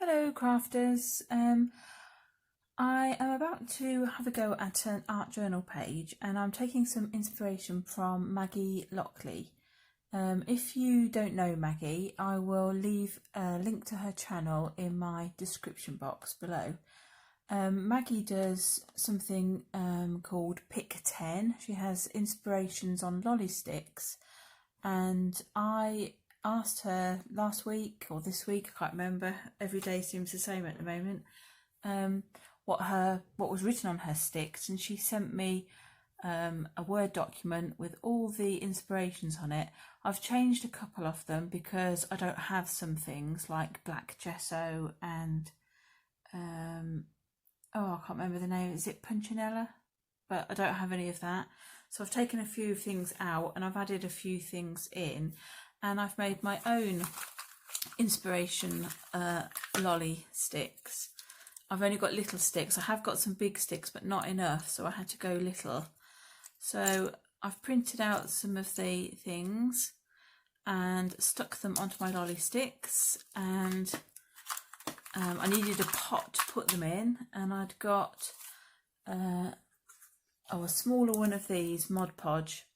Hello crafters, I am about to have a go at an art journal page and I'm taking some inspiration from Maggie Lockley. If you don't know Maggie, I will leave a link to her channel in my description box below. Maggie does something called Pick 10. She has inspirations on lolly sticks, and I asked her last week or this week, I can't remember, every day seems the same at the moment, what was written on her sticks, and she sent me a Word document with all the inspirations on it. I've changed a couple of them because I don't have some things like black gesso and I can't remember the name, is it Punchinella? But I don't have any of that. So I've taken a few things out and I've added a few things in, and I've made my own inspiration lolly sticks. I've only got little sticks. I have got some big sticks but not enough, so I had to go little. So I've printed out some of the things and stuck them onto my lolly sticks, and I needed a pot to put them in, and I'd got a smaller one of these Mod Podge,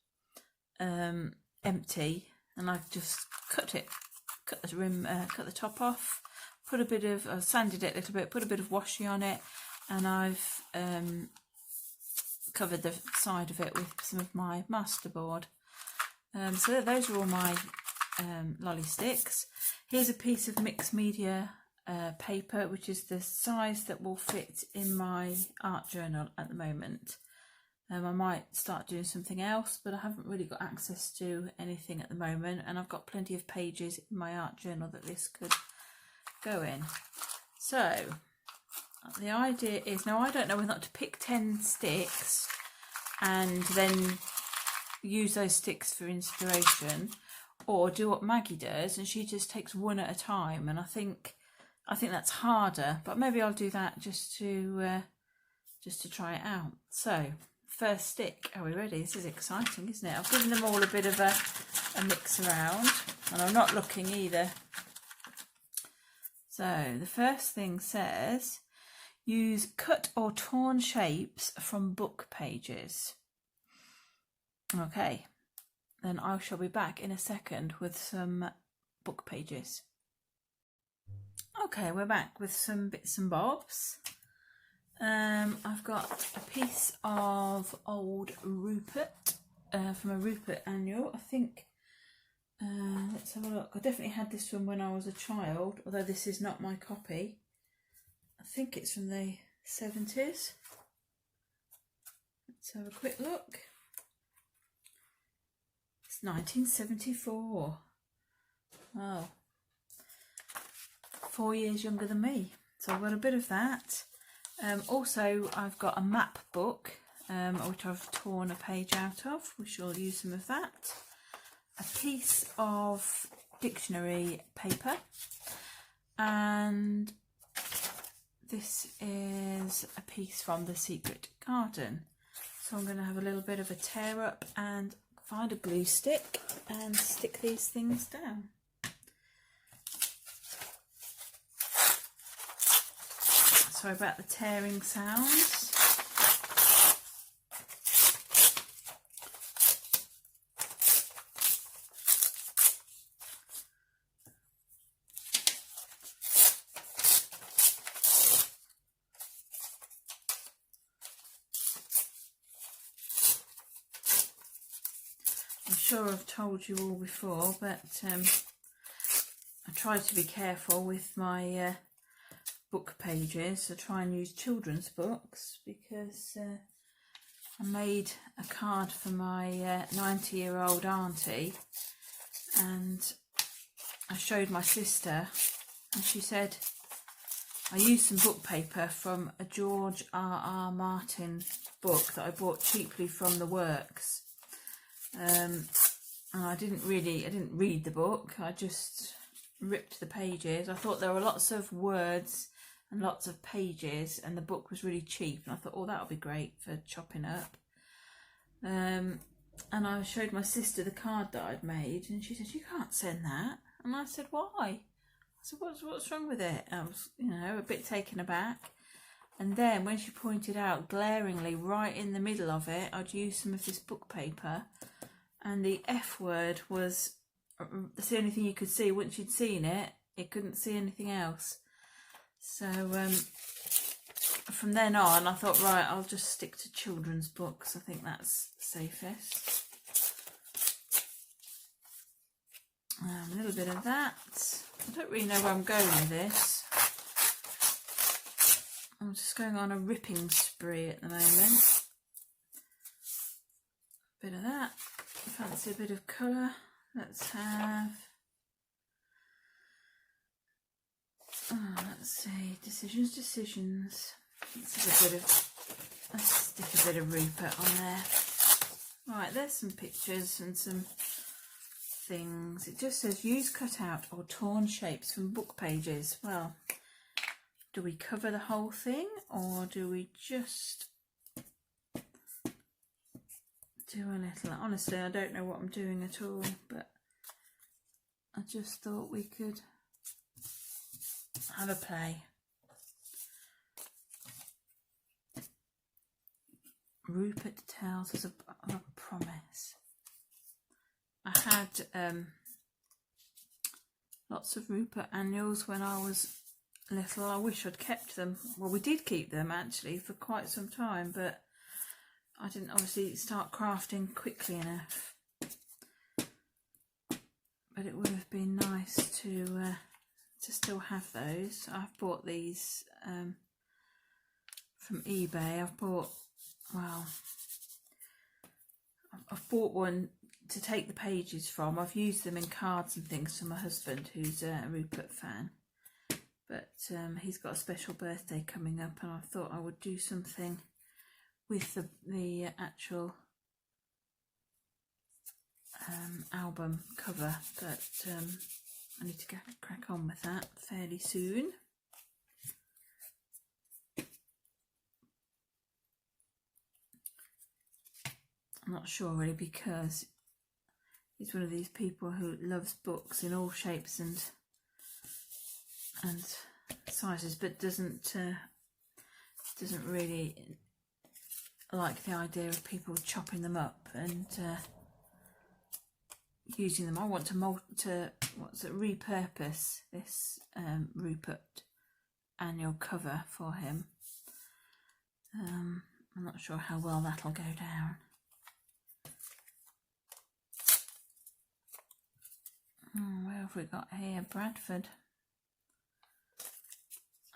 empty, and I've just cut the rim, cut the top off, put a bit of, I've sanded it a little bit, put a bit of washi on it, and I've covered the side of it with some of my masterboard. So those are all my lolly sticks. Here's a piece of mixed media paper, which is the size that will fit in my art journal at the moment. I might start doing something else, but I haven't really got access to anything at the moment, and I've got plenty of pages in my art journal that this could go in. So the idea is, now I don't know whether not to pick 10 sticks and then use those sticks for inspiration, or do what Maggie does and she just takes one at a time, and I think that's harder, but maybe I'll do that just to try it out. So first stick, are we ready? This is exciting, isn't it? I've given them all a bit of a mix around, and I'm not looking either. So the first thing says, use cut or torn shapes from book pages. Okay, then I shall be back in a second with some book pages. Okay, we're back with some bits and bobs. I've got a piece of old Rupert from a Rupert annual. I think, let's have a look. I definitely had this from when I was a child, although this is not my copy. I think it's from the 70s. Let's have a quick look. It's 1974. Oh, 4 years younger than me. So I've got a bit of that. Also, I've got a map book, which I've torn a page out of. We shall use some of that. A piece of dictionary paper, and this is a piece from The Secret Garden. So I'm going to have a little bit of a tear up and find a glue stick and stick these things down. Sorry about the tearing sounds. I'm sure I've told you all before, but I try to be careful with my book pages. I try and use children's books, because I made a card for my 90-year-old auntie, and I showed my sister, and she said, I used some book paper from a George R.R. Martin book that I bought cheaply from the Works, and I didn't read the book. I just ripped the pages. I thought there were lots of words and lots of pages, and the book was really cheap, and I thought, oh, that'll be great for chopping up. And I showed my sister the card that I'd made, and she said, you can't send that. And I said, why? I So what's wrong with it? I was, you know, a bit taken aback. And then when she pointed out glaringly right in the middle of it, I'd used some of this book paper, and the F word was, that's the only thing you could see. Once you'd seen it, you couldn't see anything else. So from then on, I thought, right, I'll just stick to children's books. I think that's safest. A little bit of that. I don't really know where I'm going with this. I'm just going on a ripping spree at the moment. Bit of that. Fancy a bit of colour. Let's have, let's see, decisions. Let's stick a bit of Rupert on there. Right, there's some pictures and some things. It just says use cutout or torn shapes from book pages. Well, do we cover the whole thing, or do we just do a little? Honestly, I don't know what I'm doing at all, but I just thought we could have a play. Rupert tells us of a promise. I had lots of Rupert annuals when I was little. I wish I'd kept them. Well, we did keep them actually for quite some time, but I didn't obviously start crafting quickly enough. But it would have been nice to still have those. I've bought these from eBay. I've bought one to take the pages from. I've used them in cards and things for my husband, who's a Rupert fan. But he's got a special birthday coming up, and I thought I would do something with the actual album cover. But I need to crack on with that fairly soon. I'm not sure really, because he's one of these people who loves books in all shapes and sizes, but doesn't really like the idea of people chopping them up and using them. I want to repurpose this Rupert annual cover for him. I'm not sure how well that'll go down. Where have we got here? Bradford.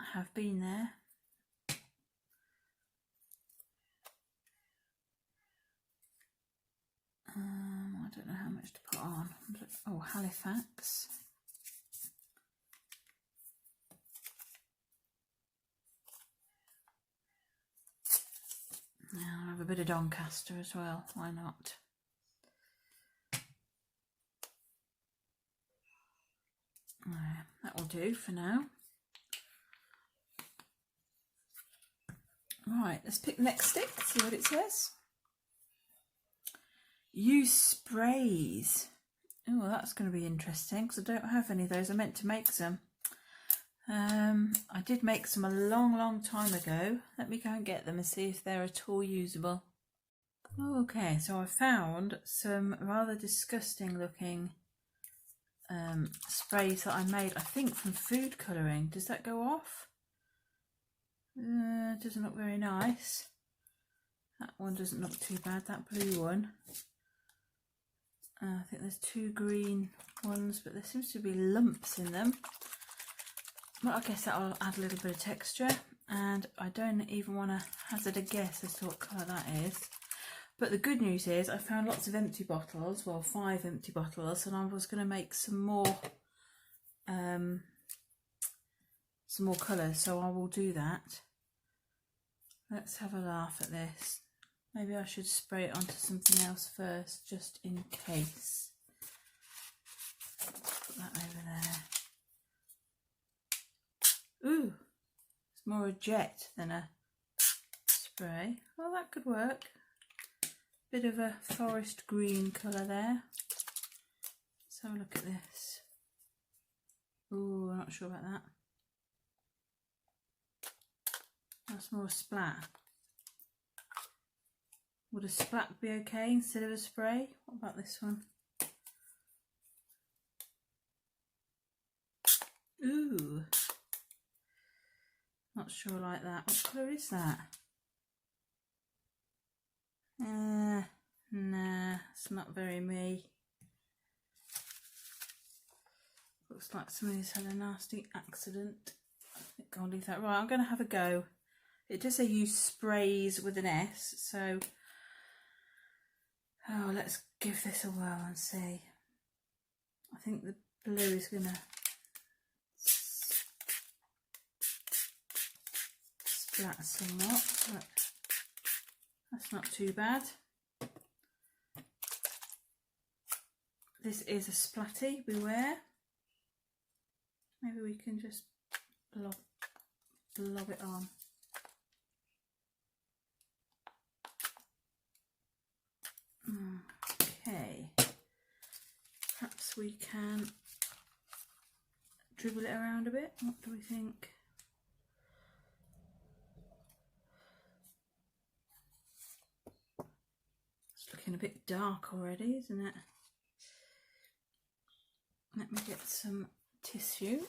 I have been there. I don't know how much to put on. Oh, Halifax. Now I'll have a bit of Doncaster as well. Why not? That will do for now. Right, let's pick the next stick, see what it says. Use sprays. Oh, that's going to be interesting, because I don't have any of those. I meant to make some. I did make some a long time ago. Let me go and get them and see if they're at all usable. Okay, so I found some rather disgusting looking sprays that I made, I think from food colouring. Does that go off? Doesn't look very nice. That one doesn't look too bad, that blue one. I think there's two green ones, but there seems to be lumps in them. Well, I guess that'll add a little bit of texture, and I don't even want to hazard a guess as to what colour that is. But the good news is I found lots of empty bottles, well, 5 empty bottles, and I was going to make some more colours, so I will do that. Let's have a laugh at this. Maybe I should spray it onto something else first, just in case. Put that over there. Ooh, it's more a jet than a spray. Well, that could work. Bit of a forest green colour there. Let's have a look at this. Ooh, I'm not sure about that. That's more a splat. Would a splat be okay instead of a spray? What about this one? Ooh. Not sure like that. What colour is that? Nah, it's not very me. Looks like somebody's had a nasty accident. I think I'll leave that. Right, I'm going to have a go. It does say use sprays with an S, so let's give this a whirl and see. I think the blue is going to splat somewhat, but that's not too bad. This is a splatty, beware. Maybe we can just blob it on. Okay. Perhaps we can dribble it around a bit. What do we think? It's looking a bit dark already, isn't it? Let me get some tissue.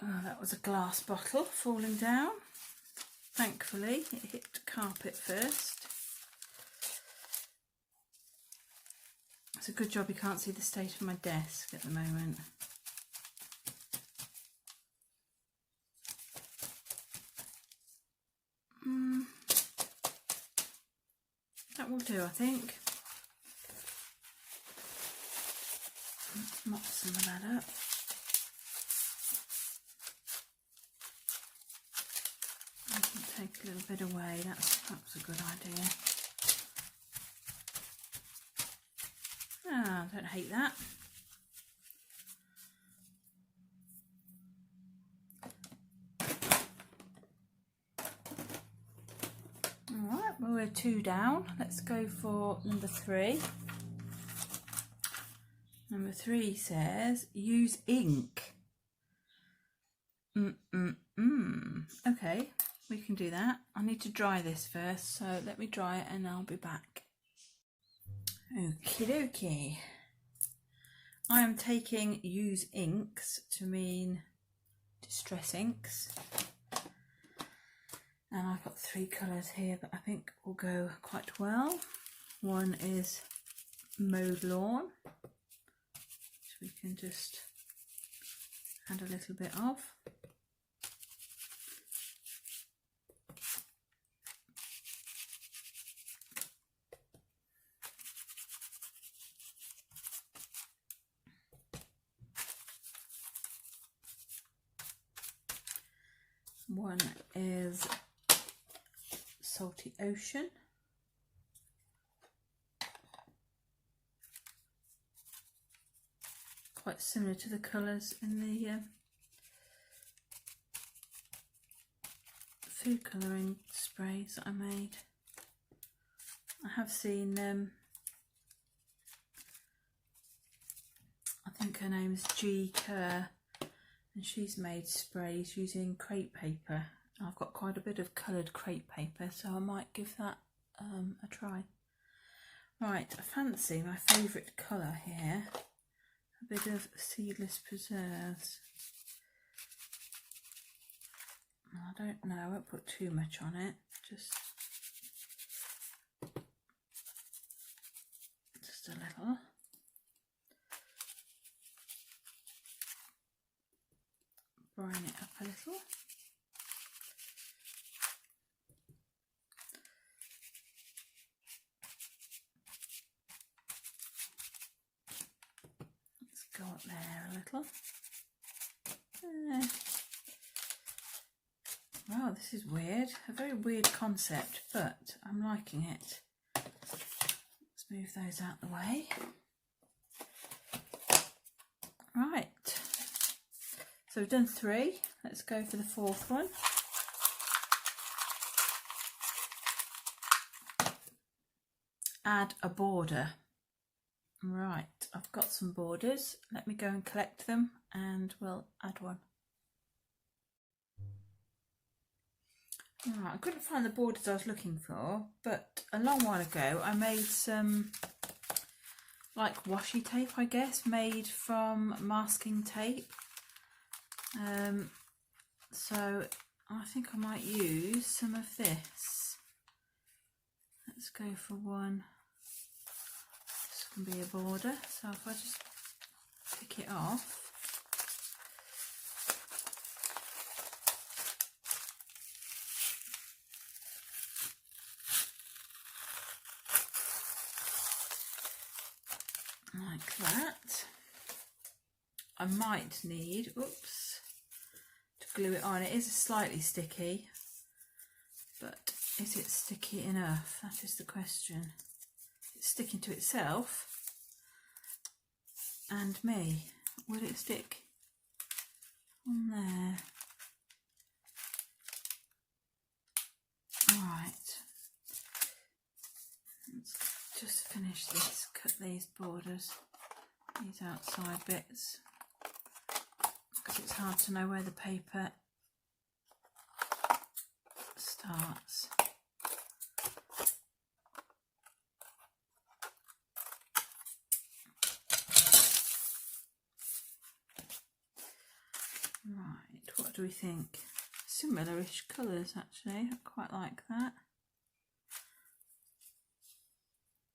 Oh, that was a glass bottle falling down. Thankfully, it hit the carpet first. It's a good job you can't see the state of my desk at the moment. That will do, I think. Let's mop some of that up. I can take a little bit away. That's a good idea. Ah, I don't hate that. Alright, well, we're 2 down. Let's go for number 3. Number 3 says use ink. Okay, we can do that. I need to dry this first, so let me dry it and I'll be back. Okie dokie. I am taking use inks to mean distress inks. And I've got 3 colours here that I think will go quite well. One is mowed lawn, which we can just add a little bit of. One is salty ocean. Quite similar to the colours in the food colouring sprays that I made. I have seen, I think her name is G. Kerr, and she's made sprays using crepe paper. I've got quite a bit of coloured crepe paper, so I might give that a try. Right, I fancy my favourite colour here, a bit of seedless preserves. I don't know, I won't put too much on it, just a little. Brine it up a little. Let's go up there a little. Wow, this is weird. A very weird concept, but I'm liking it. Let's move those out the way. Right. So we've done 3. Let's go for the 4th one. Add a border. Right, I've got some borders. Let me go and collect them and we'll add one. Right, I couldn't find the borders I was looking for, but a long while ago I made some like washi tape, I guess, made from masking tape. So I think I might use some of this. Let's go for one. This can be a border, so if I just pick it off. Like that. I might need, oops, to glue it on. It is slightly sticky, but is it sticky enough? That is the question. It's sticking to itself and me. Will it stick on there? Alright, let's just finish this, cut these borders, these outside bits, because it's hard to know where the paper starts. Right, what do we think? Similar-ish colours actually, I quite like that.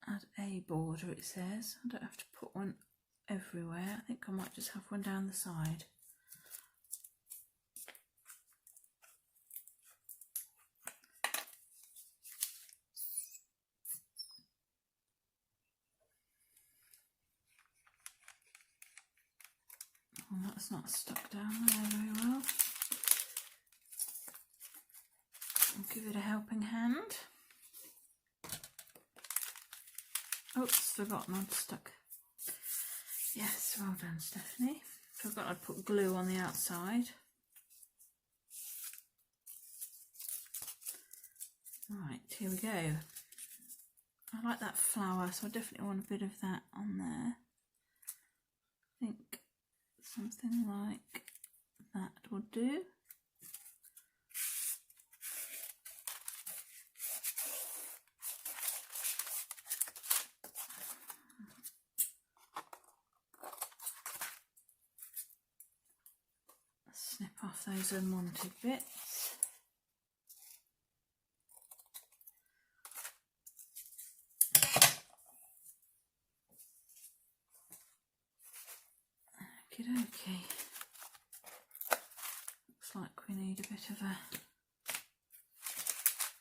Add a border, it says. I don't have to put one everywhere. I think I might just have one down the side. Oh, that's not stuck down there very well. I'll give it a helping hand. Oops, forgotten I'd stuck. Yes, well done, Stephanie. Forgot I'd put glue on the outside. Right, here we go. I like that flower, so I definitely want a bit of that on there. I think something like that would do. Snip off those unwanted bits. Okie dokie. Looks like we need a bit of a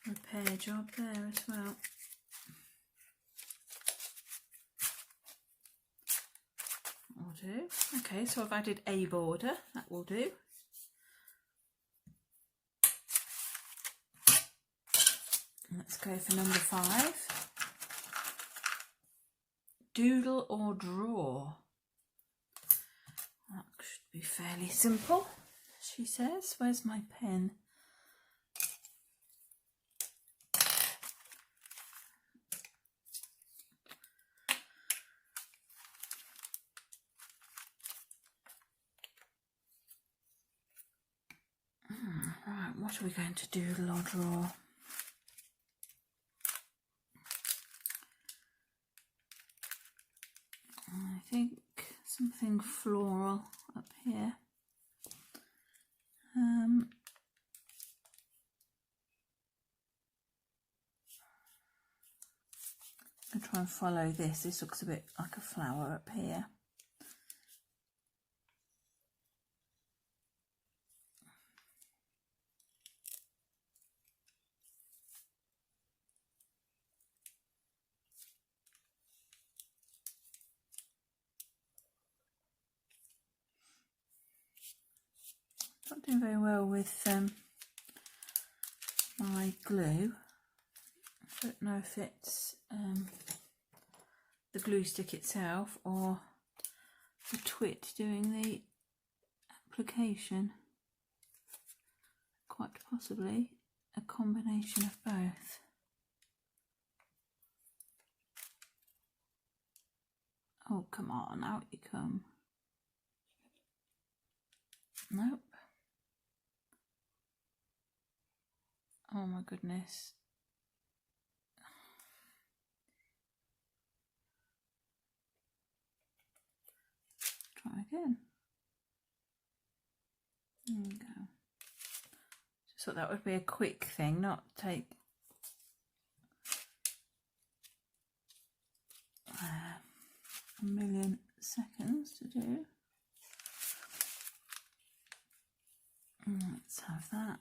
repair job there as well. Will do. Okay, so I've added a border, that will do. Let's go for number 5. Doodle or draw. That should be fairly simple, she says. Where's my pen? Right, what are we going to doodle or draw? I think something floral up here. I'll try and follow this. This looks a bit like a flower up here. Not doing very well with my glue. I don't know if it's the glue stick itself or the twit doing the application. Quite possibly a combination of both. Oh, come on, out you come. Nope. Oh my goodness. Try again. There we go. Just thought that would be a quick thing, not take a million seconds to do. Let's have that.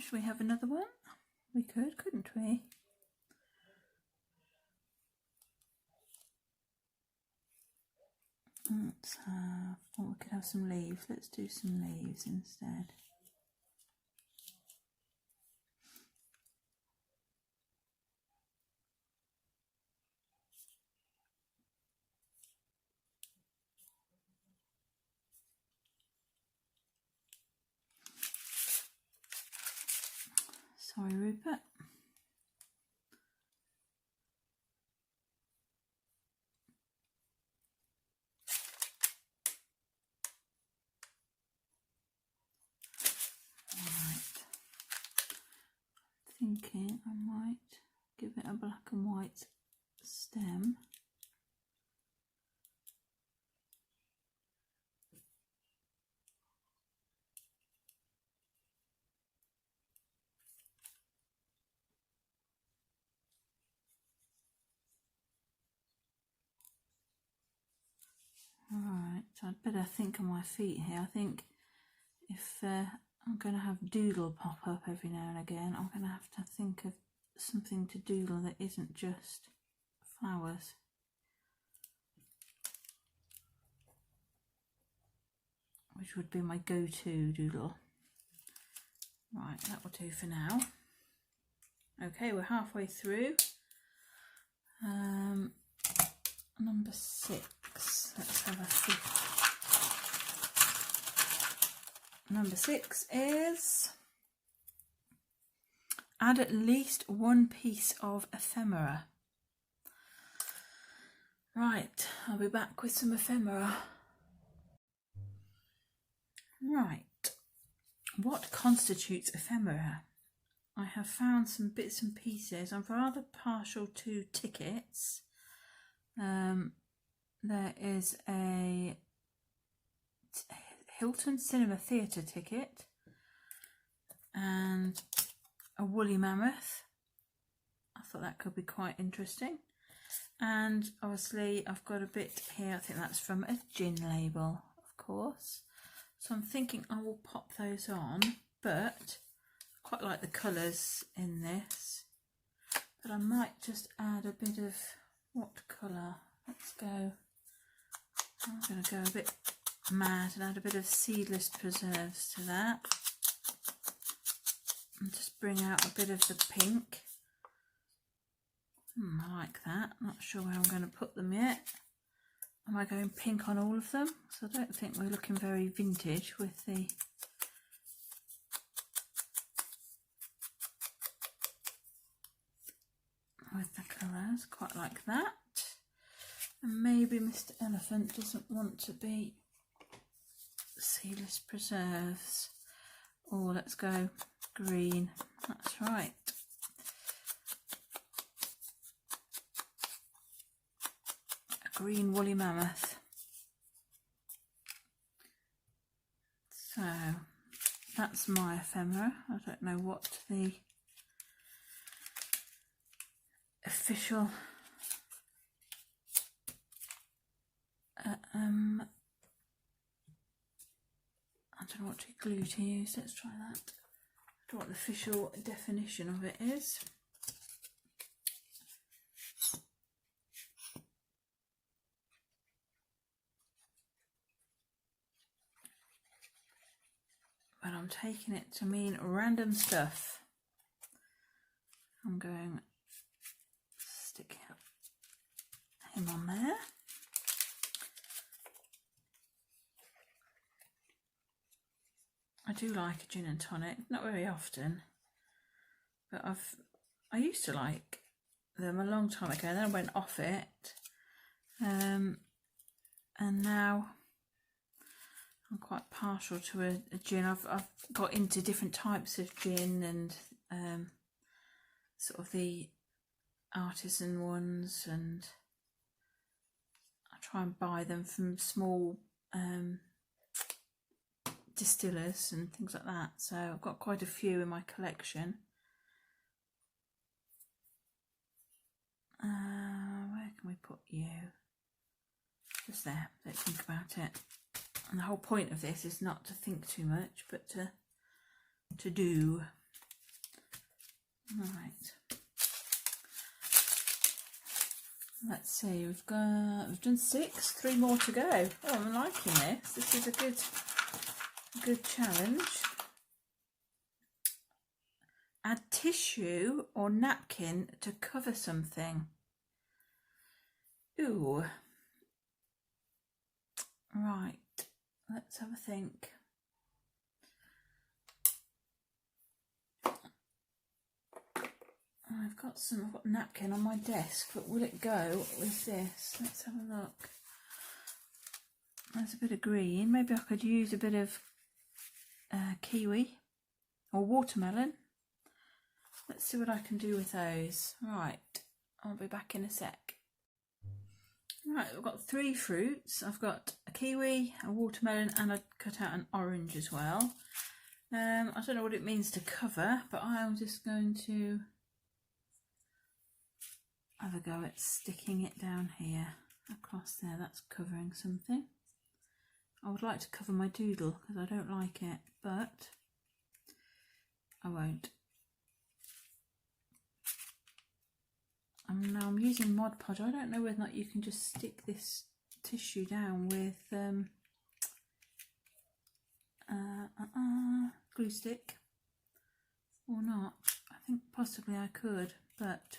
Should we have another one? We could, couldn't we? Let's have, oh, we could have some leaves. Let's do some leaves instead. Sorry, Rupert. Right. Thinking I might give it a black and white stem. Alright, so I'd better think on my feet here. I think if I'm going to have Doodle pop up every now and again, I'm going to have to think of something to doodle that isn't just flowers. Which would be my go-to doodle. Right, that will do for now. Okay, we're halfway through. Number 6. Let's have a think. Number 6 is add at least one piece of ephemera. Right, I'll be back with some ephemera. Right, what constitutes ephemera? I have found some bits and pieces. I'm rather partial to tickets. There is a Hilton Cinema Theatre ticket and a woolly mammoth. I thought that could be quite interesting. And obviously I've got a bit here, I think that's from a gin label, of course. So I'm thinking I will pop those on, but I quite like the colours in this. But I might just add a bit of, what colour? Let's go, I'm going to go a bit mad and add a bit of seedless preserves to that. And just bring out a bit of the pink. I like that. Not sure where I'm going to put them yet. Am I going pink on all of them? So I don't think we're looking very vintage with the colours. Quite like that. And maybe Mr. Elephant doesn't want to be seedless preserves. Oh, let's go green. That's right. Green woolly mammoth. So that's my ephemera. I don't know what the official I don't know what glue to use. Let's try that. I don't know what the official definition of it is. But I'm taking it to mean random stuff. I'm going to stick him on there. I do like a gin and tonic, not very often, but I used to like them a long time ago, then I went off it, and now I'm quite partial to a gin. I've got into different types of gin and sort of the artisan ones, and I try and buy them from small distillers and things like that. So I've got quite a few in my collection. Where can we put you? Just there. Don't think about it. And the whole point of this is not to think too much, but to do. Right. Let's see. We've done 6. 3 more to go. Oh, I'm liking this. This is a good challenge. Add tissue or napkin to cover something. Ooh. Right. Let's have a think. I've got napkin on my desk, but will it go with this? Let's have a look. There's a bit of green. Maybe I could use a bit of kiwi or watermelon. Let's see what I can do with those. Right, I'll be back in a sec. Right, I've got 3 fruits. I've got a kiwi, a watermelon, and I cut out an orange as well. I don't know what it means to cover, but I'm just going to have a go at sticking it down here, across there. That's covering something. I would like to cover my doodle because I don't like it, but I won't. Now I'm using Mod Podge. I don't know whether or not you can just stick this tissue down with glue stick or not. I think possibly I could, but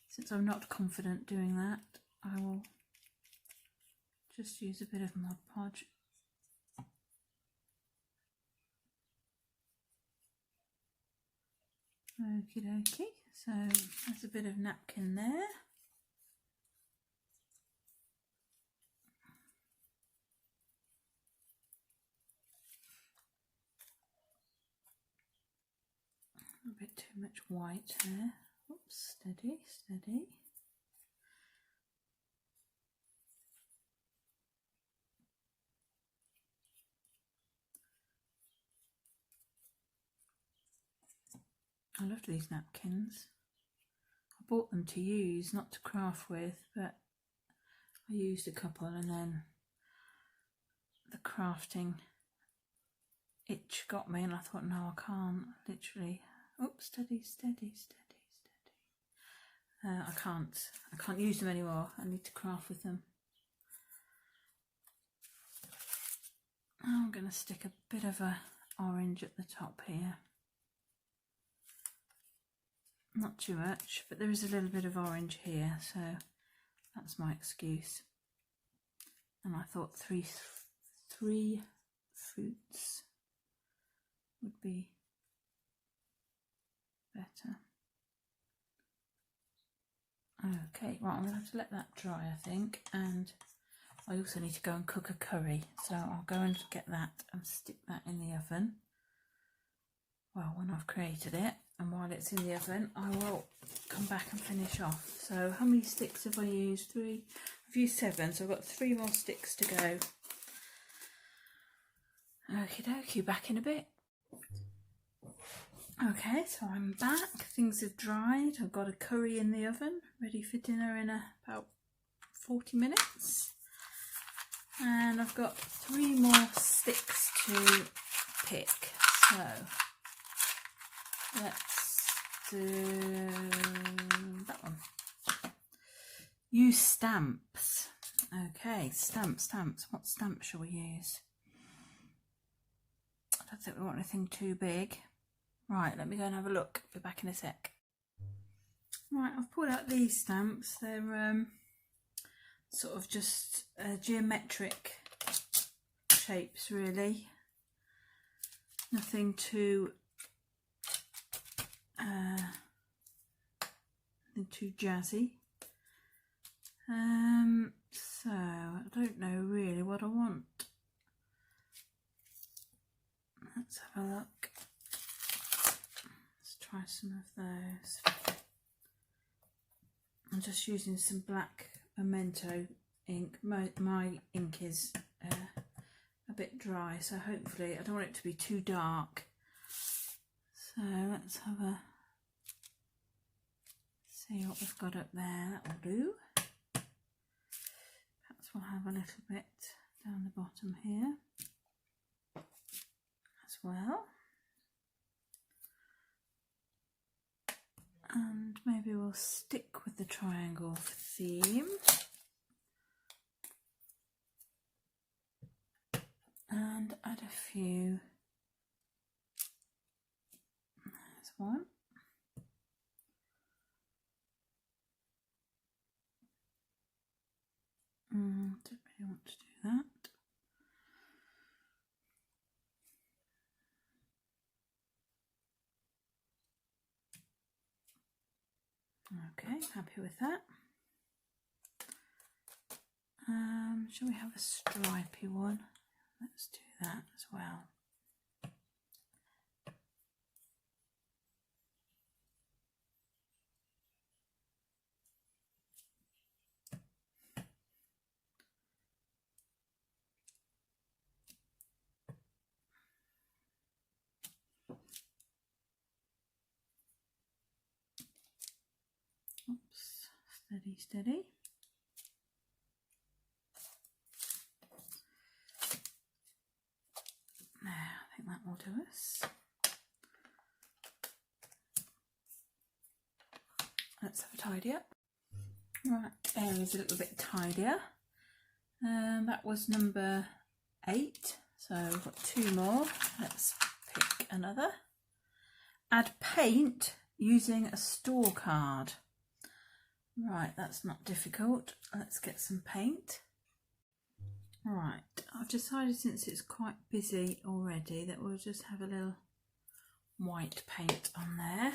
since I'm not confident doing that, I will just use a bit of Mod Podge. Okie dokie, so there's a bit of napkin there. A bit too much white there. Oops, steady, steady. I love these napkins. I bought them to use, not to craft with, but I used a couple and then the crafting itch got me and I thought, no, I can't, literally. Oops, steady, steady, steady, steady. I can't use them anymore. I need to craft with them. I'm going to stick a bit of a orange at the top here. Not too much, but there is a little bit of orange here, so that's my excuse. And I thought three fruits would be better. Okay, right, I'm going to have to let that dry, I think, and I also need to go and cook a curry, so I'll go and get that and stick that in the oven. Well, when I've created it, and while it's in the oven, I will come back and finish off. So how many sticks have I used? 3. I've used 7, so I've got 3 more sticks to go. Okie dokie, back in a bit. Okay, so I'm back. Things have dried. I've got a curry in the oven, ready for dinner in about 40 minutes. And I've got 3 more sticks to pick, so let's do that one. Use stamps. Okay, stamps. What stamp shall we use? I don't think we want anything too big. Right, let me go and have a look. Be back in a sec. Right, I've pulled out these stamps. They're sort of just geometric shapes, really. Nothing too jazzy. So I don't know really what I want. Let's have a look. Let's try some of those. I'm just using some black memento ink. My ink is a bit dry, so hopefully I don't want it to be too dark. So let's have a see what we've got up there. That will do. Perhaps we'll have a little bit down the bottom here as well. And maybe we'll stick with the triangle theme. And add a few. There's one. Don't really want to do that. Okay, happy with that. Shall we have a stripy one? Let's do that as well. Oops, steady. Now, I think that will do us. Let's have a tidy up. Right, there is a little bit tidier. That was number 8, so we've got 2 more. Let's pick another. Add paint using a store card. Right, that's not difficult. Let's get some paint. Right, I've decided since it's quite busy already that we'll just have a little white paint on there.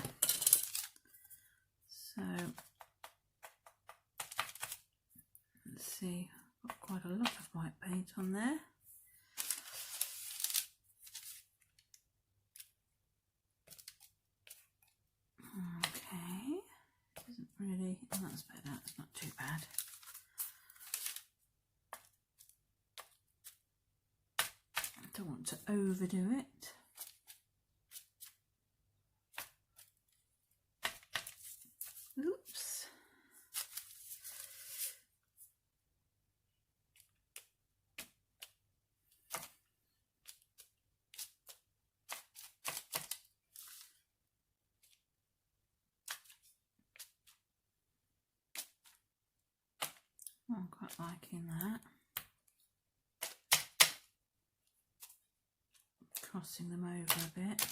So let's see, I've got quite a lot of white paint on there. Okay, doesn't really, oh, that's better, it's not too bad. I don't want to overdo it. Oops. I'm quite liking that. Crossing them over a bit.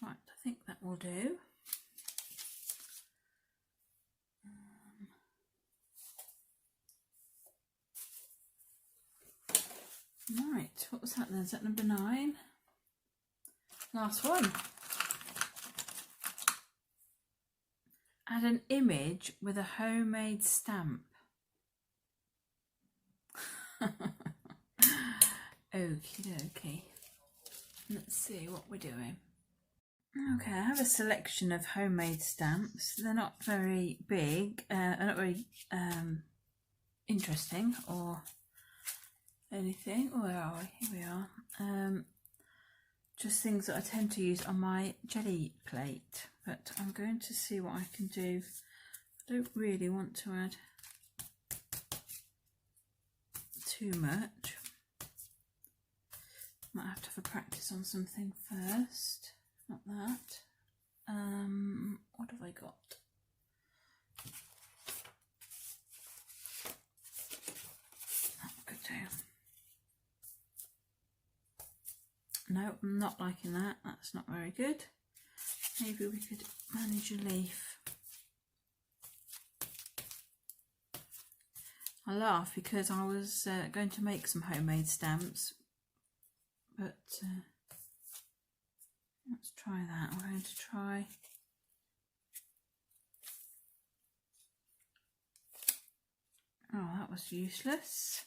Right, I think that will do. Right, what was that then? Is that number 9? Last one. Add an image with a homemade stamp. Okie dokie. Let's see what we're doing. Okay, I have a selection of homemade stamps. They're not very big, they're not very interesting or anything. Where are we? Here we are. Just things that I tend to use on my jelly plate, but I'm going to see what I can do. I don't really want to add too much. Might have to have a practice on something first. Not that. What have I got? That could do. No, I'm not liking that. That's not very good. Maybe we could manage a leaf. I laugh because I was going to make some homemade stamps, but let's try that. I'm going to try that was useless.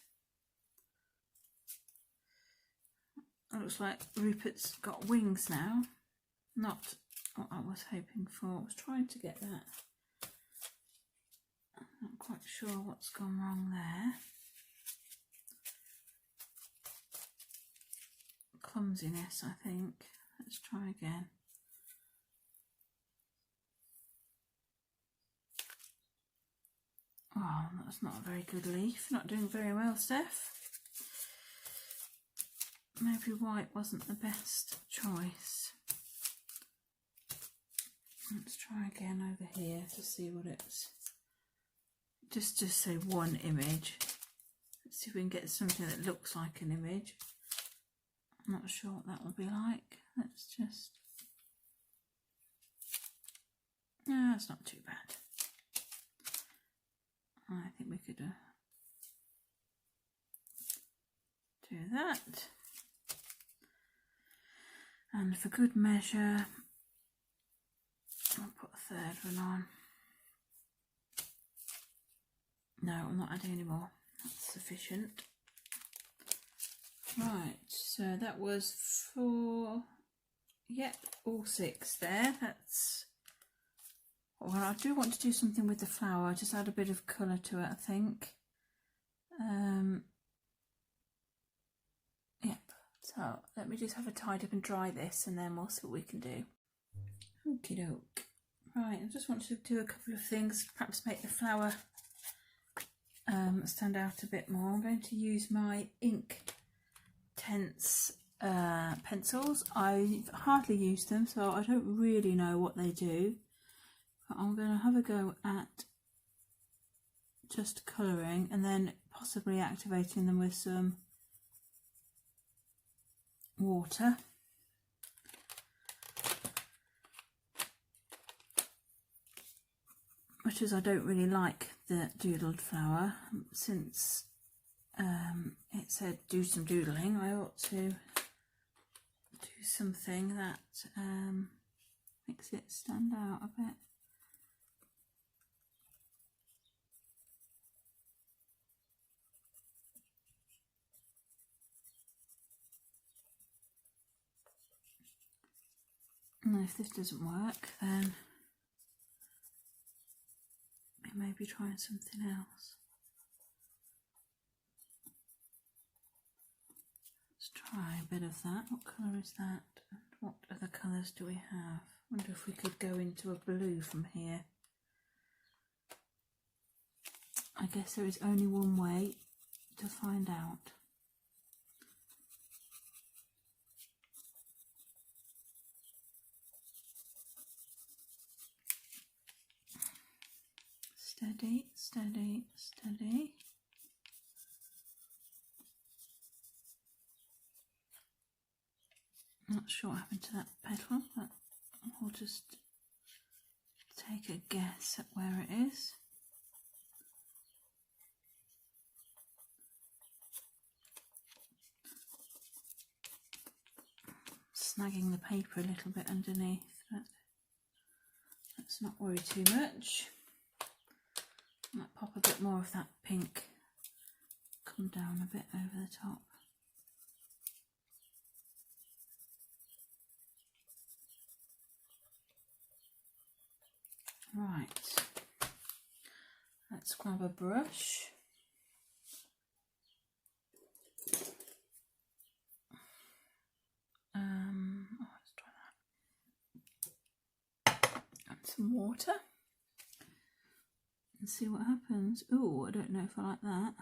It looks like Rupert's got wings now. Not what I was hoping for. I was trying to get that. I'm not quite sure what's gone wrong there. Clumsiness, I think. Let's try again. Oh, that's not a very good leaf. Not doing very well, Steph. Maybe white wasn't the best choice. Let's try again over here to see what it's... Just say one image. Let's see if we can get something that looks like an image. I'm not sure what that will be like. Let's just... No, it's not too bad. I think we could do that. And for good measure, I'll put a third one on. No, I'm not adding any more. That's sufficient. Right, so that was 4. Yep, all 6 there. That's... Well, I do want to do something with the flower. Just add a bit of colour to it, I think. Yep. So let me just have a tidy up and dry this, and then we'll see what we can do. Okie doke. Right, I just want to do a couple of things. Perhaps make the flower stand out a bit more. I'm going to use my ink tense pencils. I've hardly used them, so I don't really know what they do. But I'm going to have a go at just colouring and then possibly activating them with some water. Much as I don't really like the doodled flower, since it said do some doodling, I ought to do something that makes it stand out a bit. And if this doesn't work, then we may be trying something else. Let's try a bit of that. What colour is that? And what other colours do we have? I wonder if we could go into a blue from here. I guess there is only one way to find out. Steady, steady, steady. Not sure what happened to that petal, but we'll just take a guess at where it is. Snagging the paper a little bit underneath, but let's not worry too much. Might pop a bit more of that pink, come down a bit over the top. Right, let's grab a brush. Let's try that. And some water. And see what happens. Oh, I don't know if I like that.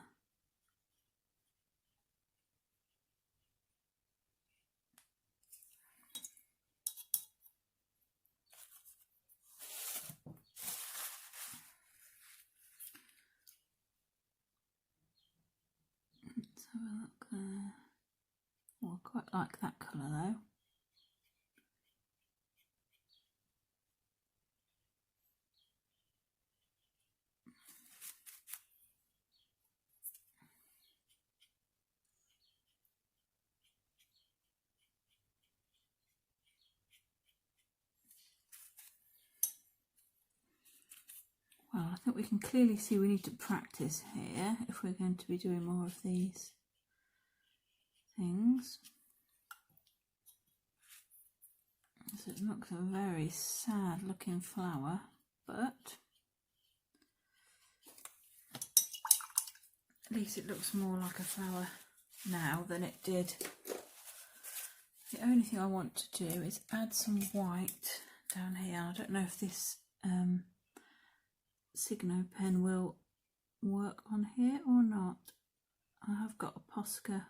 Let's have a look there. Oh, I quite like that colour though. Well, I think we can clearly see we need to practice here if we're going to be doing more of these things. So it looks a very sad looking flower, but at least it looks more like a flower now than it did. The only thing I want to do is add some white down here. I don't know if this Signo pen will work on here or not. I have got a Posca.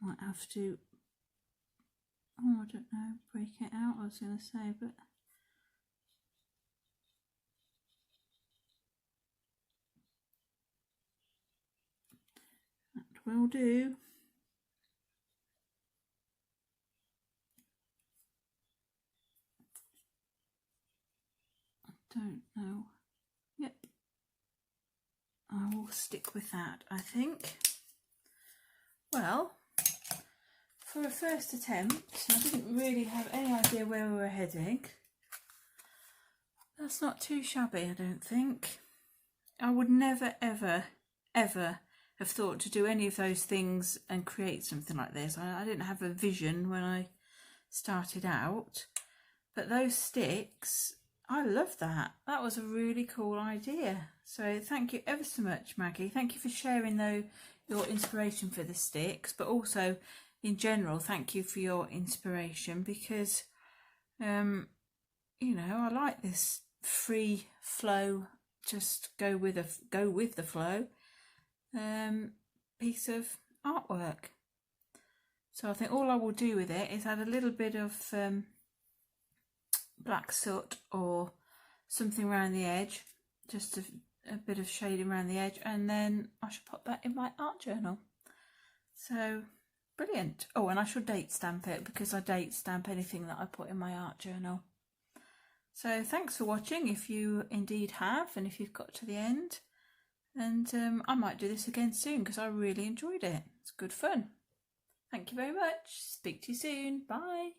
Might have to, oh, I don't know, break it out, I was going to say, but that will do. Don't know. Yep, I will stick with that, I think. Well, for a first attempt, I didn't really have any idea where we were heading. That's not too shabby, I don't think. I would never, ever, ever have thought to do any of those things and create something like this. I didn't have a vision when I started out, but those sticks, I love that. That was a really cool idea. So thank you ever so much, Maggie. Thank you for sharing though your inspiration for the sticks, but also in general, thank you for your inspiration, because you know, I like this free flow, just go with the flow piece of artwork. So I think all I will do with it is add a little bit of black soot or something around the edge, just a bit of shading around the edge, and then I should put that in my art journal. So brilliant. Oh, and I should date stamp it, because I date stamp anything that I put in my art journal. So thanks for watching, if you indeed have, and if you've got to the end. And I might do this again soon, because I really enjoyed it. It's good fun. Thank you very much. Speak to you soon. Bye.